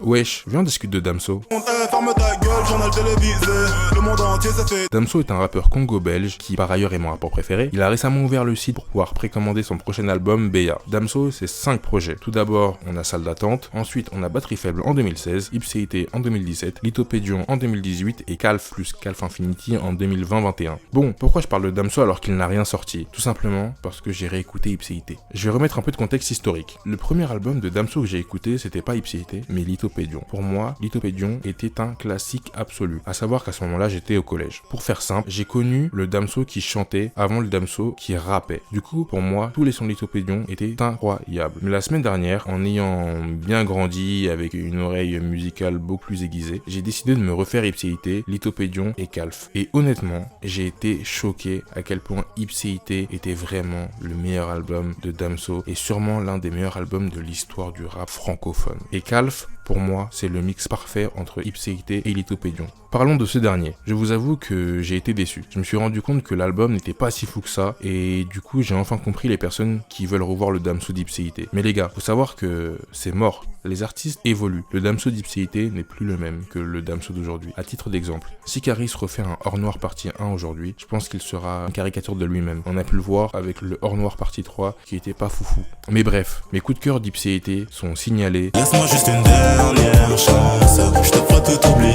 Wesh, viens on discute de Damso. Ferme ta gueule, journal télévisé, le monde entier s'est fait. Damso est un rappeur congo-belge qui par ailleurs est mon rappeur préféré. Il a récemment ouvert le site pour pouvoir précommander son prochain album Béa. Damso, c'est 5 projets. Tout d'abord, on a Salle d'attente, ensuite on a Batterie faible en 2016, Ipséité en 2017, Lithopédion en 2018 et Calf plus Calf Infinity en 2020-21. Bon, pourquoi je parle de Damso alors qu'il n'a rien sorti? Tout simplement parce que j'ai réécouté Ipséité. Je vais remettre un peu de contexte historique. Le premier album de Damso que j'ai écouté, c'était pas Ipséité, mais Lithopédion. Pour moi, Lithopédion était un classique absolu. À savoir qu'à ce moment-là, j'étais au collège. Pour faire simple, j'ai connu le Damso qui chantait avant le Damso qui rappait. Du coup, pour moi, tous les sons de Lithopédion étaient incroyables. Mais la semaine dernière, en ayant bien grandi avec une oreille musicale beaucoup plus aiguisée, j'ai décidé de me refaire Ipséité, Lithopédion et Calf. Et honnêtement, j'ai été choqué à quel point Ipséité était vraiment le meilleur album de Damso et sûrement l'un des meilleurs albums de l'histoire du rap francophone. Et Calf, pour moi, c'est le mix parfait entre Ipséité et Lithopédion. Parlons de ce dernier. Je vous avoue que j'ai été déçu. Je me suis rendu compte que l'album n'était pas si fou que ça, et du coup, j'ai enfin compris les personnes qui veulent revoir le Damso d'Ipséité. Mais les gars, faut savoir que c'est mort. Les artistes évoluent. Le Damso d'Ipséité n'est plus le même que le Damso d'aujourd'hui. À titre d'exemple, si Caris refait un Hors Noir partie 1 aujourd'hui, je pense qu'il sera une caricature de lui-même. On a pu le voir avec le Hors Noir partie 3 qui était pas foufou. Mais bref, mes coups de cœur d'Ipséité sont signalés. Laisse-moi juste une dernière chance, je te ferai tout oublier,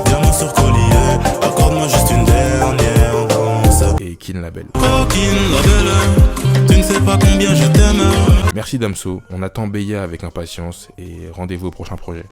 diamant sur collier, accorde-moi juste une dernière danse. Et Kin Label. Coquine labelle, tu ne sais pas combien je t'aime. Merci Damso, on attend Béa avec impatience et rendez-vous au prochain projet.